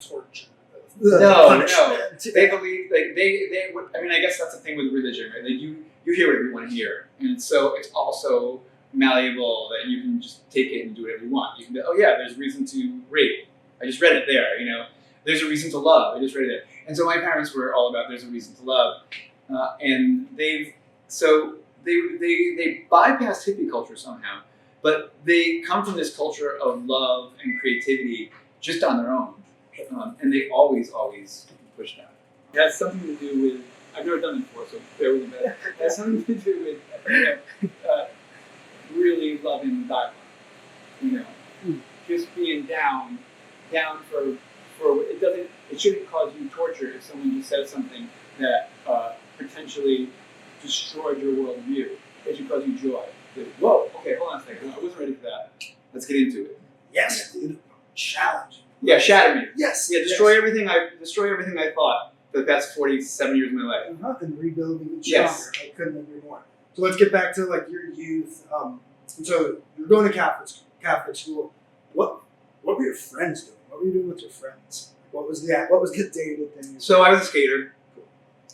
torture. No. They believe they would. I mean, I guess that's the thing with religion, right? Like you hear whatever you want to hear, and so it's also malleable that you can just take it and do whatever you want. You can be, oh yeah, there's reason to rape. I just read it there. There's a reason to love. I just read it there. And so my parents were all about there's a reason to love, and they bypassed hippie culture somehow, but they come from this culture of love and creativity just on their own, and they always push that. It has something to do with, I've never done it before, so bear with me, but it has something to do with really loving the dialogue. Just being down for it shouldn't cause you torture if someone just says something that potentially destroyed your worldview. It should cause you joy. Whoa, okay, hold on a second. I wasn't ready for that. Let's get into it. Yes, dude. Challenge. Yeah, shatter me. Yes. Yeah, destroy everything I thought for the past 47 years of my life. And rebuild even stronger. Yes. I couldn't agree more. So let's get back to your youth. So you're going to Catholic school. What were your friends doing? What were you doing with your friends? What was the dating thing? So I was a skater,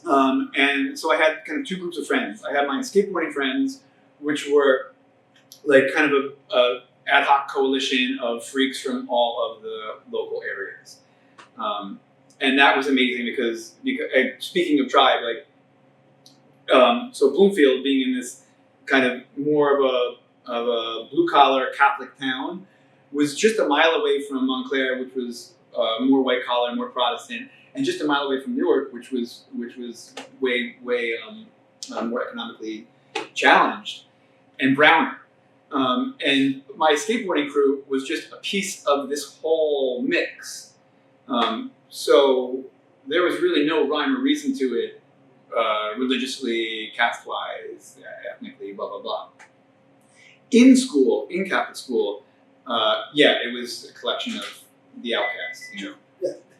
and so I had kind of two groups of friends. I had my skateboarding friends, which were like kind of a ad hoc coalition of freaks from all of the local areas, and that was amazing because speaking of tribe, so Bloomfield being in this kind of more of a blue collar Catholic town was just a mile away from Montclair, which was more white collar, more Protestant, and just a mile away from Newark, which was way more economically challenged and browner. And my skateboarding crew was just a piece of this whole mix. So there was really no rhyme or reason to it, religiously, caste-wise, ethnically, blah, blah, blah. In Catholic school, it was a collection of the outcasts, Yeah.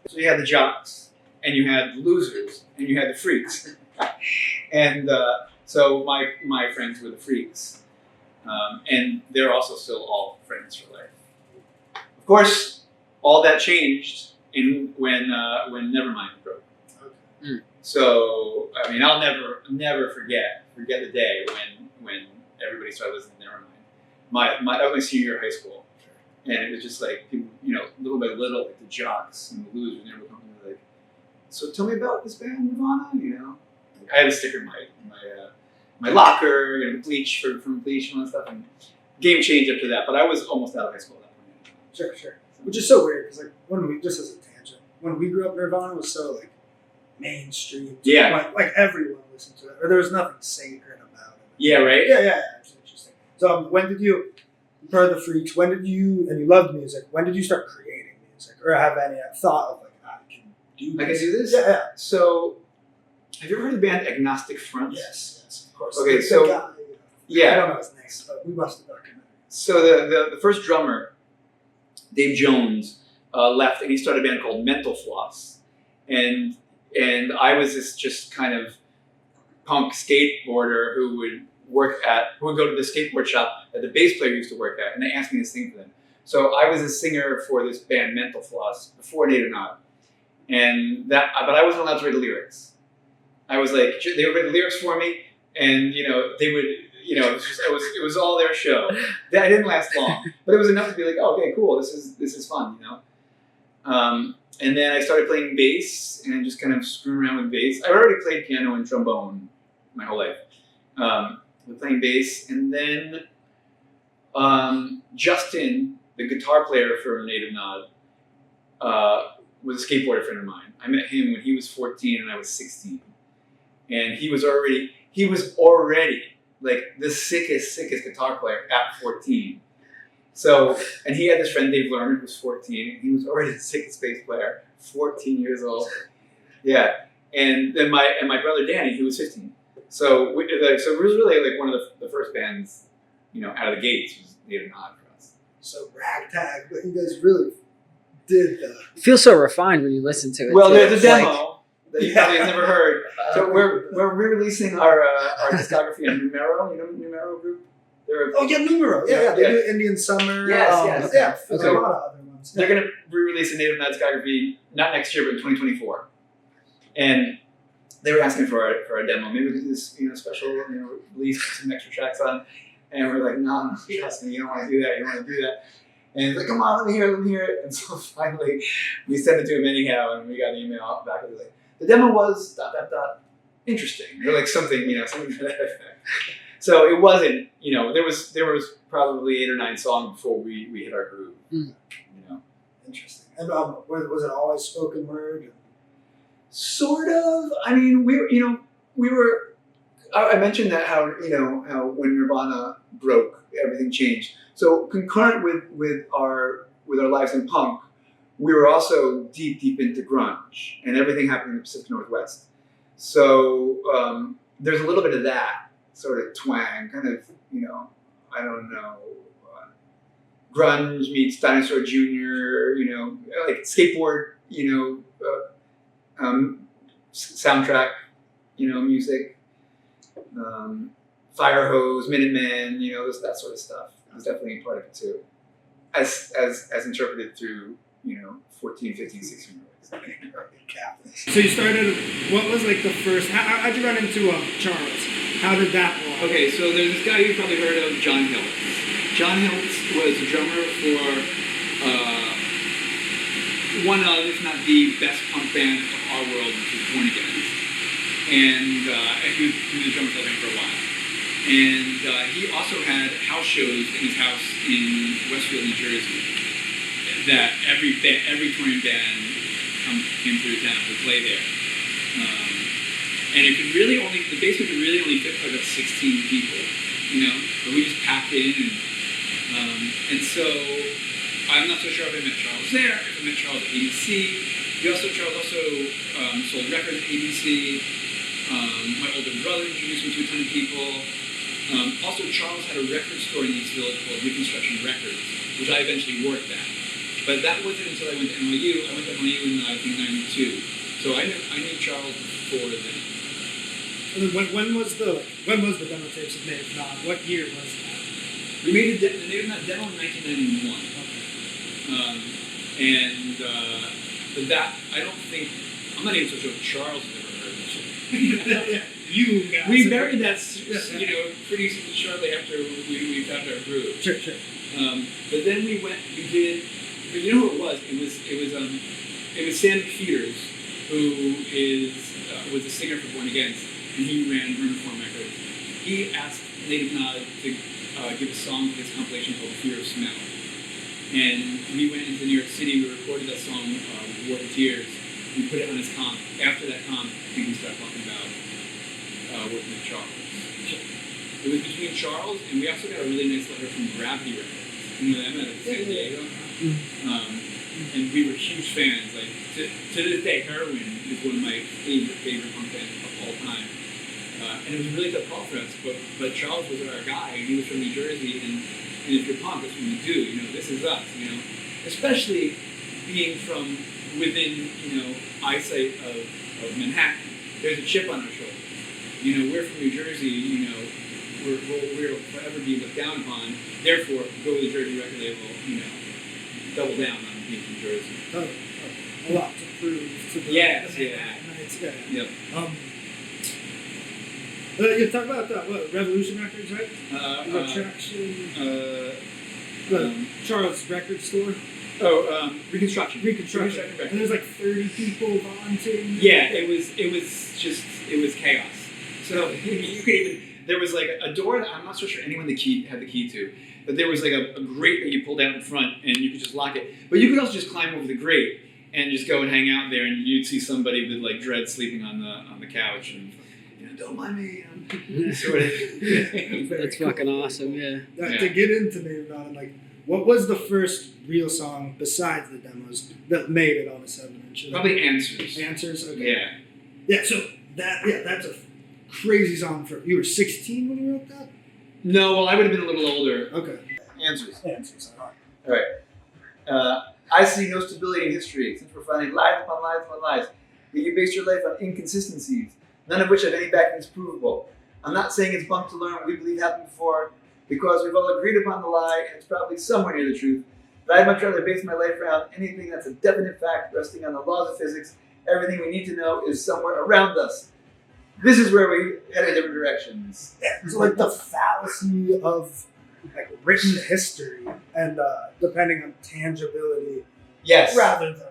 So you had the jocks, and you had the losers, and you had the freaks. And so my friends were the freaks. And they're also still all friends for life. Of course, all that changed when Nevermind broke. Okay. So I mean, I'll never forget the day when everybody started listening to Nevermind. That was my senior year of high school, and it was just like people, little by little, like the jocks and the losers, and everyone coming to me like, so tell me about this band Nirvana, I had a sticker in my locker, bleach from Bleach and all that stuff, and game changed after that. But I was almost out of high school at that point. Sure. Which is so weird because just as a tangent, when we grew up, Nirvana was so mainstream. Yeah. Like everyone listened to it, or there was nothing sacred about it. Yeah. Right. Yeah. It's interesting. So when did you, part of the freaks? When did you, and you loved music? When did you start creating music, or have any thought of I can do this? Yeah. So, have you ever heard of the band Agnostic Front? Yes, of course. Okay, so yeah. I don't know his name, but we watched the documentary. So the first drummer, Dave Jones, left, and he started a band called Mental Floss, and I was this just kind of punk skateboarder who would go to the skateboard shop that the bass player used to work at, and they asked me to sing for them. So I was a singer for this band Mental Floss before Native Nod, but I wasn't allowed to write the lyrics. I was like, they would write the lyrics for me, and they would, it was all their show. That didn't last long, but it was enough to be like, oh, okay, cool, this is fun, And then I started playing bass and just kind of screwing around with bass. I already played piano and trombone my whole life. With playing bass, and then Justin, the guitar player for Native Nod, was a skateboarder friend of mine. I met him when he was 14 and I was 16. And he was already like the sickest guitar player at 14. So, and he had this friend Dave Lerner who was 14, and he was already the sickest bass player, 14 years old. Yeah, and then my brother Danny, who was 15. So it was really like one of the first bands, out of the gates was Native Nod for us. So ragtag, but you guys really did the. It feels so refined when you listen to it. Well, too. there's a demo that you probably have never heard. So we're re-releasing our discography on Numero. You know Numero group? Numero. Yeah. They do Indian Summer. Yes. Yeah. Okay. There's a lot of other ones. They're going to re-release a Native discography not next year, but in 2024. And they were asking for a demo. Maybe we could do this, special, release with some extra tracks on. And we're like, no, trust me, you don't want to do that. You don't want to do that. And he's like, come on, let me hear it. And so finally, we sent it to him anyhow, and we got an email back. It was like, the demo was ... interesting, or like something, something to that effect. So it wasn't, there was probably 8 or 9 songs before we hit our groove. Interesting. And was it always spoken word? Sort of. I mean, we were. I mentioned that how when Nirvana broke, everything changed. So concurrent with our lives in punk, we were also deep into grunge, and everything happened in the Pacific Northwest. So there's a little bit of that sort of twang, kind of, I don't know, grunge meets Dinosaur Jr., like skateboard, soundtrack, music, Fire Hose, Minutemen, that sort of stuff. It was definitely a part of it too, as interpreted through 14, 15, 16-year-olds. So you started. What was like the first? How'd you run into Charles? How did that work? Okay, so there's this guy you've probably heard of, John Hiltz. John Hiltz was a drummer for one of, if not the best punk band of our world, which is Born Against. And he was a drummer for them for a while. And he also had house shows in his house in Westfield, New Jersey, that every touring band came through town to play there. And it could really the basement could really only fit about 16 people, but we just packed in. And so I'm not so sure if I met Charles there, if I met Charles at ABC. Charles also sold records at ABC. My older brother introduced me to a ton of people. Also, Charles had a record store in East Village called Reconstruction Records, which I eventually worked at. But that wasn't until I went to NYU. I went to NYU in, I think, 92. So I knew Charles before then. And then when was the demo tapes of Native Nod? What year was that? We made the Native Nod demo in 1991. Okay. But that, I don't think, I'm not even so sure if Charles has ever heard of it. You guys. We buried that, pretty shortly after we found our groove. Sure. But then we did. But you know who it was? It was Sam Peters, who was a singer for Born Against, and he ran Vermiform Records. He asked Native Nod to give a song for his compilation called Fear of Smell. And we went into New York City, we recorded that song, War for Tears, we put it on his comp. After that comp, I think we started talking about working with Charles. It was between Charles, and we also got a really nice letter from Gravity Records. You know them out of San Diego? And we were huge fans. Like to this day, Heroin is one of my favorite punk bands of all time. And it was a really tough call for us, but Charles was our guy, and he was from New Jersey, and if you're punk, that's what we do, this is us, especially being from within, eyesight of Manhattan. There's a chip on our shoulders. We're from New Jersey, we'll forever be looked down upon, therefore, go with the Jersey record label, double down on being from Jersey. A lot to prove to the Manhattanites. Yep. You talk about Revolution Records, right? Retraction. Charles Record Store. Reconstruction. And there's like 30 people volunteering. Yeah, it was chaos. So you could even, there was like a door that I'm not so sure anyone had the key to, but there was like a grate that you pulled out in front and you could just lock it. But you could also just climb over the grate and just go and hang out there, and you'd see somebody with like dread sleeping on the couch and don't mind me. Sort of. That's fucking awesome. Yeah. To get into Native Nod, like, what was the first real song besides the demos that made it on a 7-inch? Probably Answers. Answers. Okay. Yeah. Yeah. So that's a crazy song for you. Were 16 when you wrote that? No, well, I would have been a little older. Okay. Answers. All right. I see no stability in history, since we're finding lies upon lies upon lies. Yet you base your life on inconsistencies, none of which have any backings provable. I'm not saying it's bunk to learn what we believe happened before, because we've all agreed upon the lie, and it's probably somewhere near the truth. But I'd much rather base my life around anything that's a definite fact resting on the laws of physics. Everything we need to know is somewhere around us. This is where we head in different directions. It's like the fallacy of like written history and depending on tangibility Yes. rather than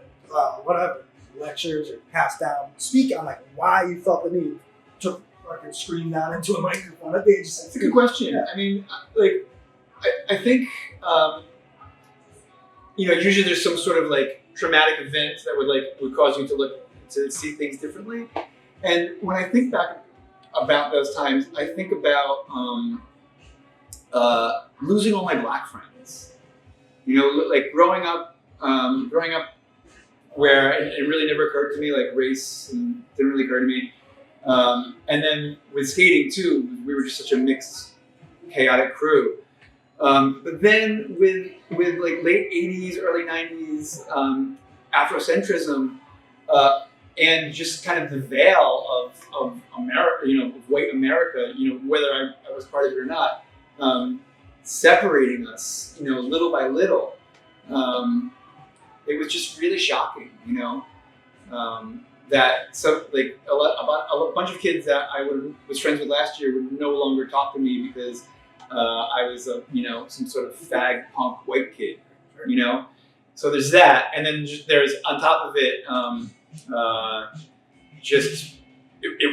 whatever lectures or passed down. Speak on like why you felt the need to fucking scream that into a microphone at the age of 16. It's a good question. Yeah. I mean, like, I think, usually there's some sort of like traumatic event that would cause you to see things differently. And when I think back about those times, I think about losing all my black friends. Like growing up where it really never occurred to me, like race didn't really occur to me. And then with skating too, we were just such a mixed, chaotic crew. But then with like late 80s, early 90s Afrocentrism, and just kind of the veil of America, of white America, whether I was part of it or not, separating us, little by little. It was just really shocking, that a bunch of kids that I was friends with last year would no longer talk to me because I was some sort of fag punk white kid, So there's that, and then there's on top of it,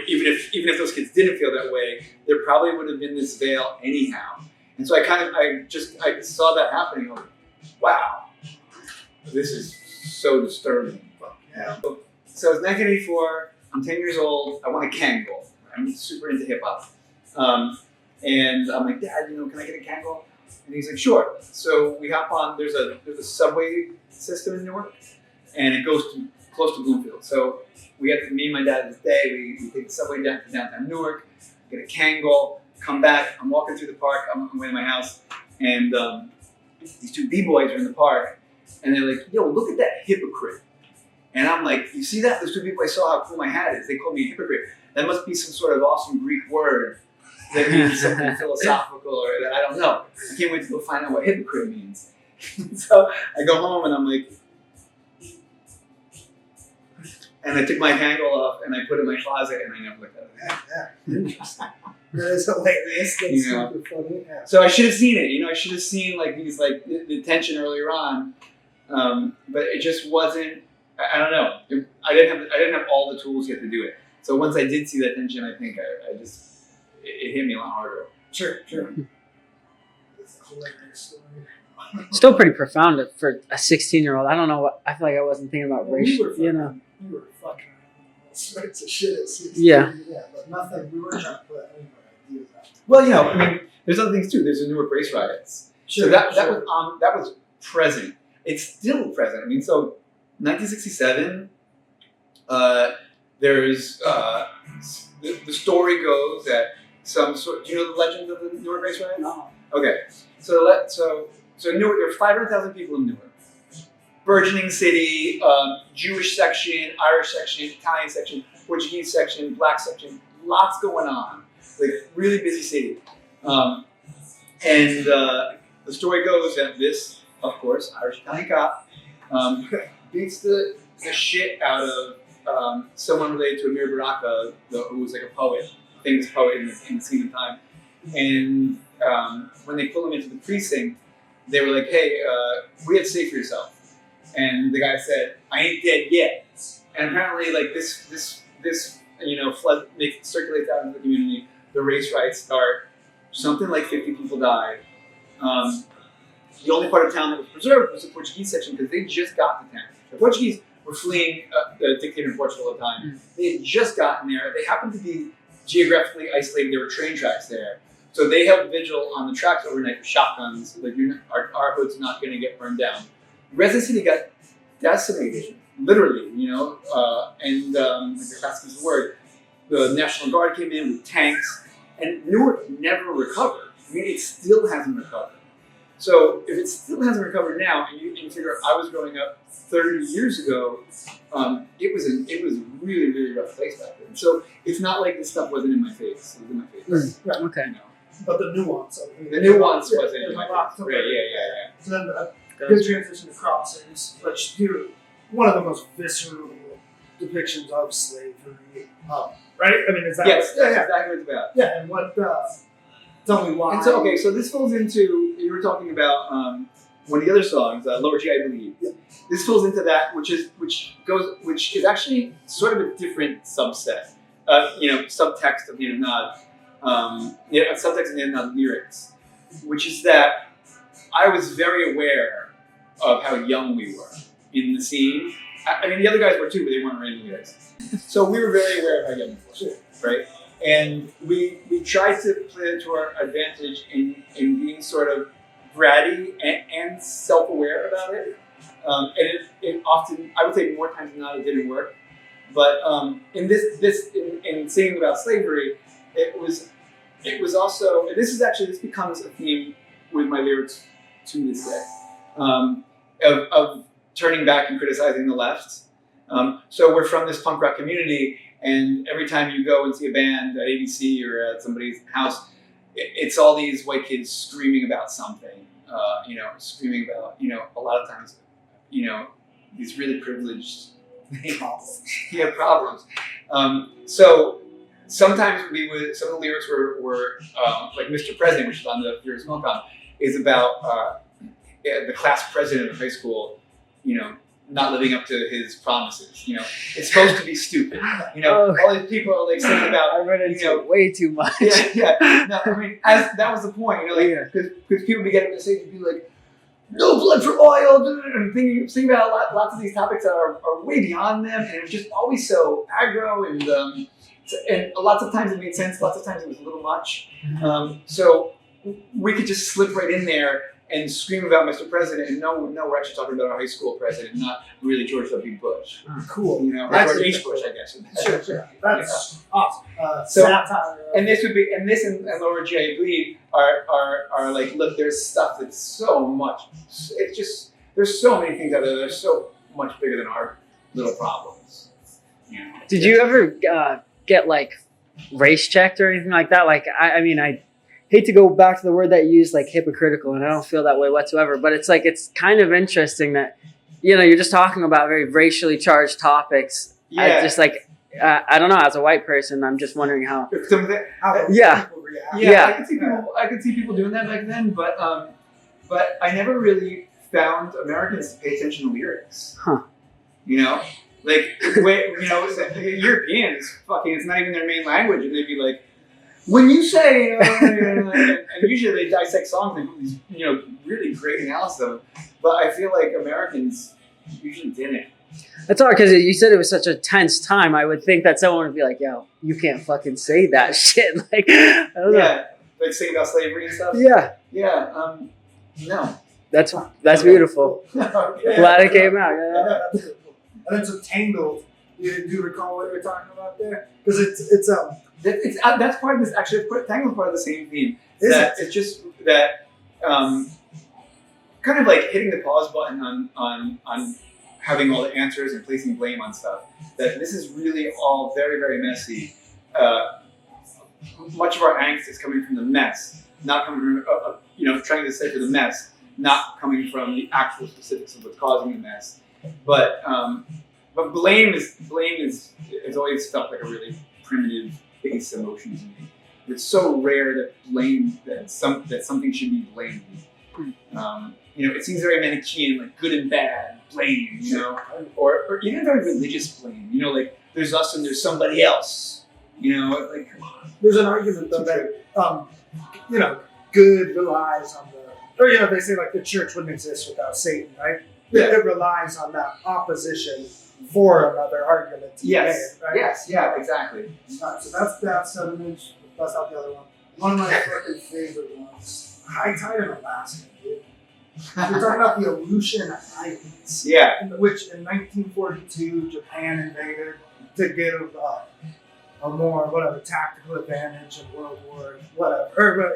even if those kids didn't feel that way, there probably would have been this veil anyhow. And so I saw that happening. Like, wow, this is so disturbing. Yeah. So it's 1984. I'm 10 years old. I want a Kangol. I'm super into hip hop, and I'm like, Dad, can I get a Kangol? And he's like, sure. So we hop on. There's a subway system in Newark, and it goes close to Bloomfield. So me and my dad this day, we take the subway down to downtown Newark, get a Kangol, come back. I'm walking through the park. I'm on my way to my house, and these two b-boys are in the park, and they're like, yo, look at that hypocrite. And I'm like, you see that? Those two people, I saw how cool my hat is. They called me a hypocrite. That must be some sort of awesome Greek word that means something philosophical or that I don't know. I can't wait to go find out what hypocrite means. So I go home and I'm like, and I took my Kangol off and I put it in my closet and I never looked at it. Yeah. Interesting. That is hilarious. That's super funny. Yeah. So I should have seen it. I should have seen like these the tension earlier on, but it just wasn't. I don't know. I didn't have all the tools yet to do it. So once I did see that tension, I think it hit me a lot harder. Sure. That's a hilarious story. Still pretty profound for a 16-year-old. I don't know what I feel like I wasn't thinking about race. We were fucking all sorts of shit at 16. Yeah. But nothing. We weren't trying to put any of our ideas out. Well, there's other things too. There's the Newark race riots. Sure. So that was present. It's still present. So 1967. There's the story goes that some sort. Do you know the legend of the Newark race riots? No. Okay. So Newark. There are 500,000 people in Newark. Burgeoning city, Jewish section, Irish section, Italian section, Portuguese section, Black section. Lots going on. Like really busy city. And the story goes that this, of course, Irish Italian cop beats the shit out of someone related to Amir Baraka, who was like a poet, famous poet in the scene of time. And when they pull him into the precinct, they were like, "Hey, we have to say for yourself." And the guy said, "I ain't dead yet." And apparently, like this flood circulates out into the community. The race riots start. Something like 50 people died. The only part of town that was preserved was the Portuguese section because they just got to town. The Portuguese were fleeing the dictator in Portugal at the time. They had just gotten there. They happened to be geographically isolated. There were train tracks there. So they held vigil on the tracks overnight with shotguns. Like, our hood's not going to get burned down. Redson City got decimated, literally, and that's the word. The National Guard came in with tanks, and Newark never recovered. It still hasn't recovered. So if it still hasn't recovered now, and you figure I was growing up 30 years ago, it was a really, really rough place back then. So it's not like this stuff wasn't in my face. It was in my face. Okay. But the nuance of it. The nuance wasn't in my face. Right, yeah. So then good transition to Crossers, which do one of the most visceral depictions of slavery. Right? I mean, is that Yes, what, that's exactly what it's about. yeah, and what? Tell me why. And so, okay, so this falls into, you were talking about one of the other songs, Lower G, I Believe. Yeah. This falls into that, which is actually sort of a different subset, subtext of subtext of lyrics, which is that I was very aware of how young we were in the scene. I mean, the other guys were too, but they weren't writing lyrics. So we were very aware of how young we were, right? And we tried to play it to our advantage in being sort of bratty and self-aware about it. And it often, I would say more times than not, it didn't work. But in singing about slavery, it was also, and this becomes a theme with my lyrics to this day, of turning back and criticizing the left. So we're from this punk rock community, and every time you go and see a band at ABC or at somebody's house, it's all these white kids screaming about something, screaming about, a lot of times, these really privileged problems. So sometimes some of the lyrics were like Mr. President, which is on the Furious Milcom, is about the class president of high school, not living up to his promises. It's supposed to be stupid. All these people are like saying about. I read into it way too much. Yeah. No, I mean, that was the point. Because people be getting to say to be like, no blood for oil, and thinking about lots of these topics that are way beyond them, and it was just always so aggro, and lots of times it made sense, lots of times it was a little much. So we could just slip right in there and scream about Mr. President, and no, we're actually talking about our high school president, not really George W. Bush. Cool. Or George H. Bush, I guess. Sure. That's awesome. So, satire. and this and Lower G, I Believe are like, look, there's stuff that's so much. It's just, there's so many things out there that are so much bigger than our little problems. Did you ever get like race checked or anything like that? Like, I mean, I hate to go back to the word that you used, like hypocritical, and I don't feel that way whatsoever, but it's like, it's kind of interesting that, you're just talking about very racially charged topics. Yeah. I just like, I don't know, as a white person, I'm just wondering how. How Yeah. people react. Yeah. I could see people doing that back then, but I never really found Americans to pay attention to lyrics. Huh. Like, Europeans, it's not even their main language, and they'd be like, when you say, and usually they dissect songs and do these, really great analysis of them, but I feel like Americans usually didn't. That's hard because you said it was such a tense time. I would think that someone would be like, yo, you can't fucking say that shit. Like, I don't know. Yeah, like sing about slavery and stuff? Yeah. Yeah, no. That's beautiful. Okay. Glad it came out. Yeah, that's really cool. And then so Tangled. Do you recall what you were talking about there? Because it's That's part of this, actually, Tangled's part of the same theme. Is that it? It's just that kind of like hitting the pause button on having all the answers and placing blame on stuff. That this is really all very, very messy. Much of our angst is coming from the mess, not coming from, trying to decipher the mess, not coming from the actual specifics of what's causing the mess. But blame is always felt like a really primitive base emotion to me. It's so rare that something should be blamed. It seems very Manichaean, like good and bad, blame, or even very religious blame. Like there's us and there's somebody else. Like come on. There's an argument though that good relies on they say like the church wouldn't exist without Satan, right? Yeah. It relies on that opposition for another argument to be made, right? Yes, yeah, exactly. Alright, so that's an inch. That's not the other one. One of my fucking favorite ones. High Tide in Alaska, dude. We're talking about the Aleutian Islands. Yeah. Which in 1942 Japan invaded to give a more tactical advantage in World War whatever.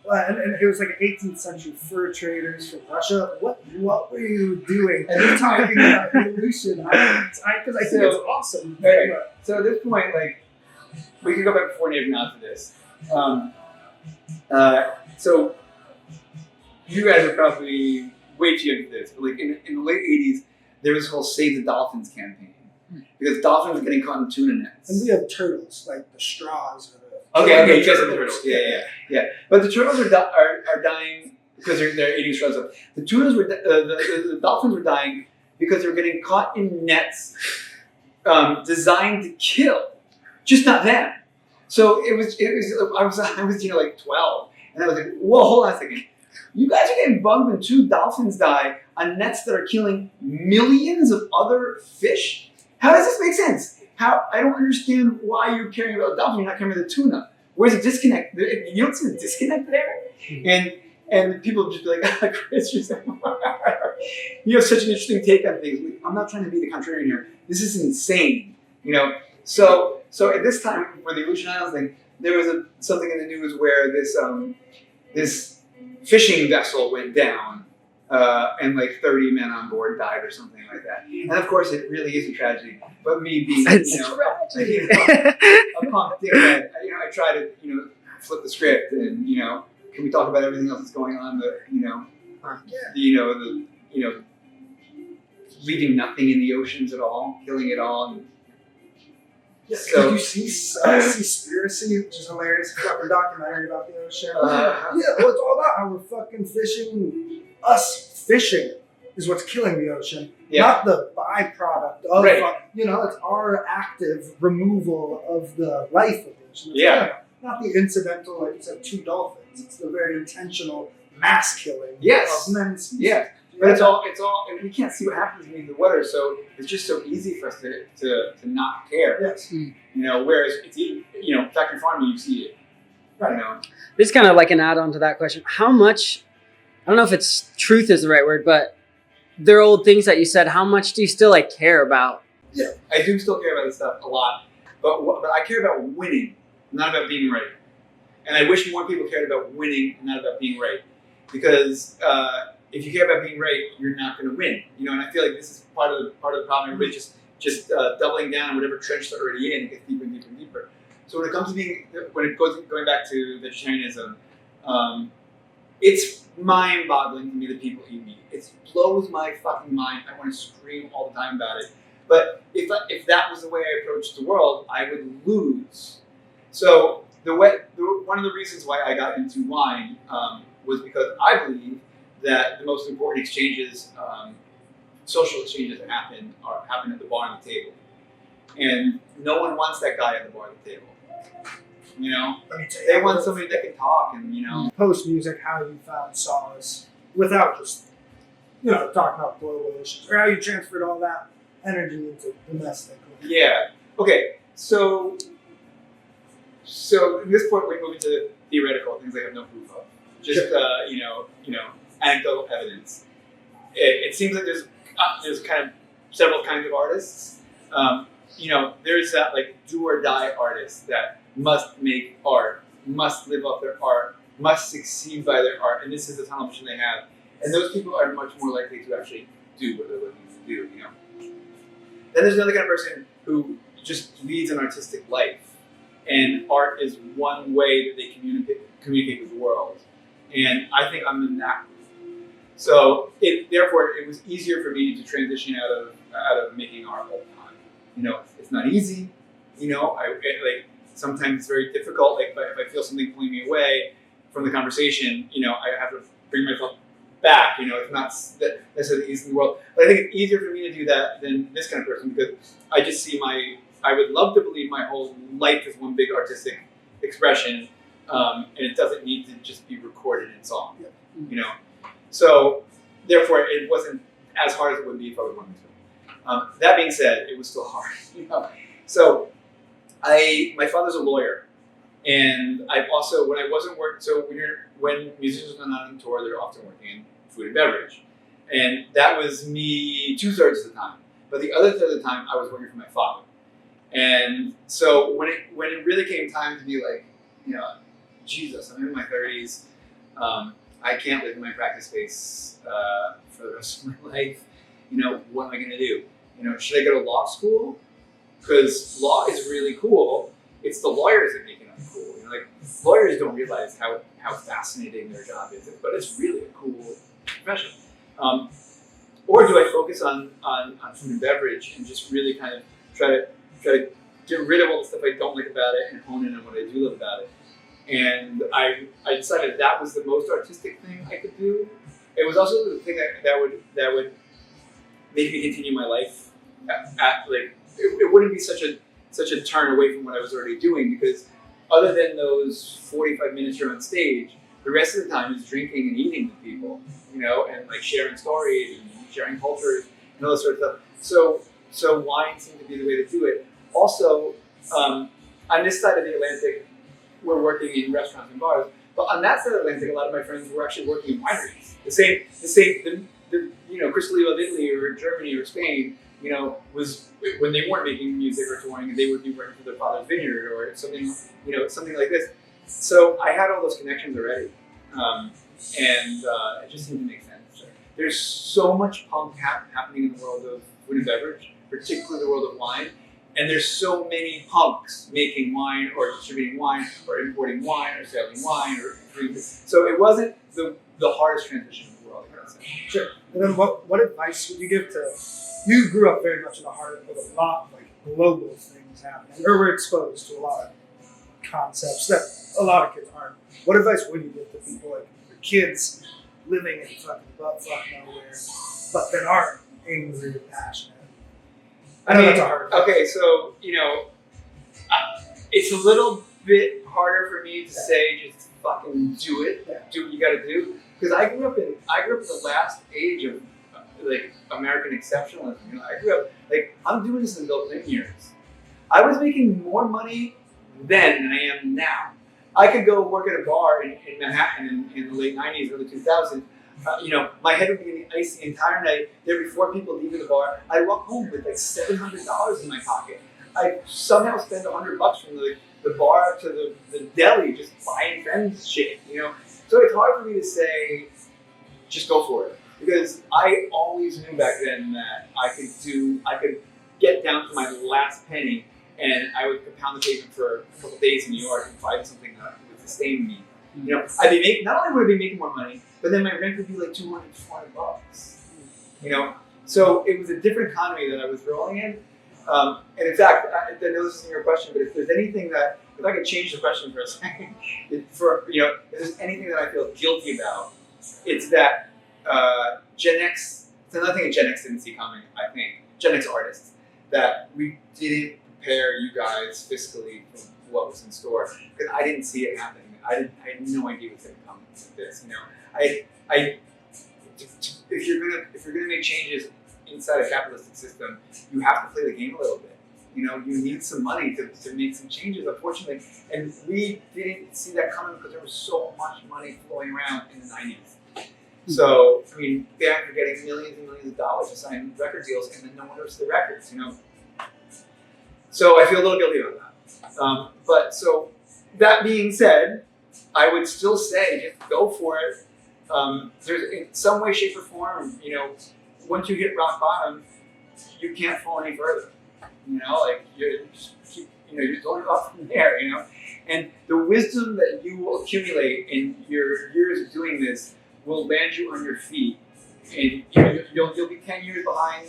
And it was like 18th century fur traders from Russia. What were you doing? And they're talking about the Aleutian Islands because I think it's awesome. Okay. So at this point, like, we can go back before Native Nod for this. So you guys are probably way too young for this, but like in the late 80s, there was this whole Save the Dolphins campaign. Because dolphins were getting caught in tuna nets. And we have turtles, like the straws. Or the Okay, you guys have the turtles. Yeah. But the turtles are dying because they're eating straws. The tunas were the dolphins were dying because they were getting caught in nets designed to kill, just not them. So I was like 12, and I was like, whoa, hold on a second. You guys are getting bummed when 2 dolphins die on nets that are killing millions of other fish? How does this make sense? I don't understand why you're caring about the dolphin, you're not caring about the tuna. Where's the disconnect? You don't see the disconnect there? And people just be like, Chris, you have such an interesting take on things. I'm not trying to be the contrarian here. This is insane, So at this time, for the Aleutian Islands thing, there was something in the news where this fishing vessel went down, and like 30 men on board died or something like that. And of course, it really is a tragedy. But me being, a punk dickhead, I try to, flip the script and, can we talk about everything else that's going on? Leaving nothing in the oceans at all, killing it all. And yeah, so, you see Seaspiracy, which is hilarious. It's got a documentary about the ocean. It's all about how we're fucking fishing. Us fishing is what's killing the ocean, not the byproduct of, it's our active removal of the life of the ocean. It's not the incidental, like you said, 2 dolphins. It's the very intentional mass killing of men's species. Yeah. But it's all, and we can't see what happens in the water, so it's just so easy for us to not care. Yes. Whereas it's factory farming, you see it. Right. This is kind of like an add-on to that question. How much, I don't know if it's truth is the right word, but there are old things that you said, how much do you still care about? Yeah, I do still care about this stuff a lot, but I care about winning, not about being right. And I wish more people cared about winning and not about being right. Because if you care about being right, you're not going to win. And I feel like this is part of the problem. Everybody's just doubling down on whatever trench they're already in and get deeper and deeper and deeper. So when it comes to going back to vegetarianism, it's mind-boggling to me that people eat meat. It blows my fucking mind. I want to scream all the time about it. But if that was the way I approached the world, I would lose. So one of the reasons why I got into wine was because I believe that the most important exchanges, social exchanges that happen at the bar and the table. And no one wants that guy at the bar and the table. They want somebody that can talk and, Post music, how you found solace without just, talking about global issues, or how you transferred all that energy into domestic. Yeah. Okay. So at this point, we move into theoretical things I have no proof of. Just anecdotal evidence. It seems like there's kind of several kinds of artists. There's that do or die artist that must make art, must live off their art, must succeed by their art, and this is the tunnel vision they have. And those people are much more likely to actually do what they're looking to do. Then there's another kind of person who just leads an artistic life, and art is one way that they communicate with the world. And I think I'm in that group. So therefore, it was easier for me to transition out of making art all the time. It's not easy. Sometimes it's very difficult. If I feel something pulling me away from the conversation, I have to bring myself back. It's not necessarily the easiest in the world. But I think it's easier for me to do that than this kind of person because I just see I would love to believe my whole life is one big artistic expression, and it doesn't need to just be recorded in song. So therefore, it wasn't as hard as it would be if I would want to. That being said, it was still hard. So my father's a lawyer, and I've also when I wasn't working. So when musicians are not on tour, they're often working in food and beverage, and that was me 2/3 of the time. But the other third of the time, I was working for my father. And so when it really came time to be Jesus, I'm in my 30s. I can't live in my practice space for the rest of my life. What am I going to do? Should I go to law school? Because law is really cool. It's the lawyers that make it uncool. Lawyers don't realize how fascinating their job is, but it's really a cool profession. Or do I focus on food and beverage and just really kind of try to get rid of all the stuff I don't like about it and hone in on what I do love about it? And I decided that was the most artistic thing I could do. It was also the thing that would make me continue my life. It wouldn't be such a turn away from what I was already doing, because other than those 45 minutes you're on stage, the rest of the time is drinking and eating with people, and like sharing stories and sharing cultures and all that sort of stuff. So wine seemed to be the way to do it. Also, on this side of the Atlantic, we're working in restaurants and bars, but on that side of the Atlantic, a lot of my friends were actually working in wineries. The same, Chris Leo of Italy or Germany or Spain, was when they weren't making music or touring, they would be working for their father's vineyard or something, something like this. So I had all those connections already, and it just seemed to make sense. There's so much punk happening in the world of food and beverage, particularly the world of wine, and there's so many punks making wine or distributing wine or importing wine or selling wine or so it wasn't the hardest transition in the world, I gotta say. Sure. And then what advice would you give to? You grew up very much in the heart of a lot of like global things happening, or were exposed to a lot of concepts that a lot of kids aren't. What advice would you give to people like your kids living in fucking buttfuck nowhere, but that aren't angry or passionate? I know that's a hard one. Okay, so it's a little bit harder for me to say just fucking do it, do what you got to do, because I grew up in the last age of like American exceptionalism. I grew up I'm doing this in the Bill Clinton years. I was making more money then than I am now. I could go work at a bar in Manhattan in the late 90s, early 2000s. My head would be getting icy the entire night. There'd be 4 people leaving the bar. I'd walk home with like $700 in my pocket. I'd somehow spend $100 from the bar to the deli just buying friends shit, So it's hard for me to say, just go for it. Because I always knew back then that I could get down to my last penny and I would pound the pavement for a couple days in New York and find something that would sustain me. I'd be not only would I be making more money, but then my rent would be like $200, $400. So it was a different economy that I was rolling in. And in fact, I know this isn't your question, but if there's anything if I could change the question for a second, if there's anything that I feel guilty about, it's that Gen X, it's another thing that Gen X didn't see coming, I think, Gen X artists, that we didn't prepare you guys fiscally for what was in store, because I didn't see it happening. I had no idea what was going to come with this. If you're gonna make changes inside a capitalistic system, you have to play the game a little bit. You need some money to make some changes, unfortunately. And we didn't see that coming because there was so much money flowing around in the 90s. So, bands were getting millions and millions of dollars to sign record deals, and then no one noticed the records, So I feel a little guilty about that. But so, that being said, I would still say just go for it. There's in some way, shape, or form, once you hit rock bottom, you can't fall any further. You just keep, you're just going up from there. And the wisdom that you will accumulate in your years of doing this will land you on your feet, and you'll be 10 years behind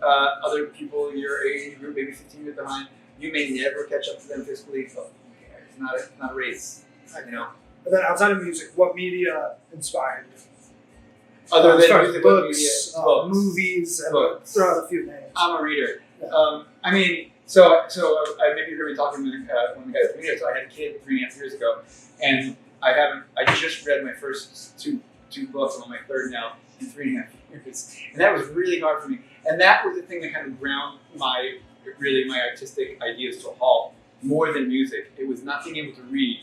other people your age group, maybe 15 years behind. You may never catch up to them fiscally, but it's not a race. But then outside of music, what media inspired you? Other as than far as music, books, books, movies, and books. throw out a few names. I'm a reader. Yeah. So maybe you heard me talking when we got to media. So I had a kid 3.5 years ago, and I just read my first two books. I'm on my third now in 3.5 years, and that was really hard for me. And that was the thing that kind of ground my artistic ideas to a halt more than music. It was not being able to read.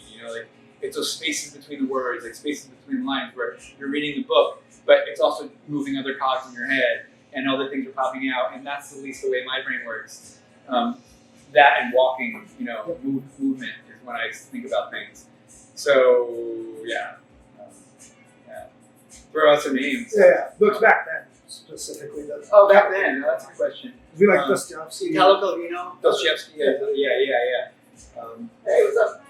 It's those spaces between the words, like spaces between the lines, where you're reading the book, but it's also moving other cogs in your head, and other things are popping out, and that's at least the way my brain works. That and walking, movement is when I think about things. So, yeah. Throw out some names. Yeah. Books back then, specifically. Oh, back then? No, that's a question. We like Dostoevsky. Italo Calvino, Dostoevsky, yeah. Hey, what's up?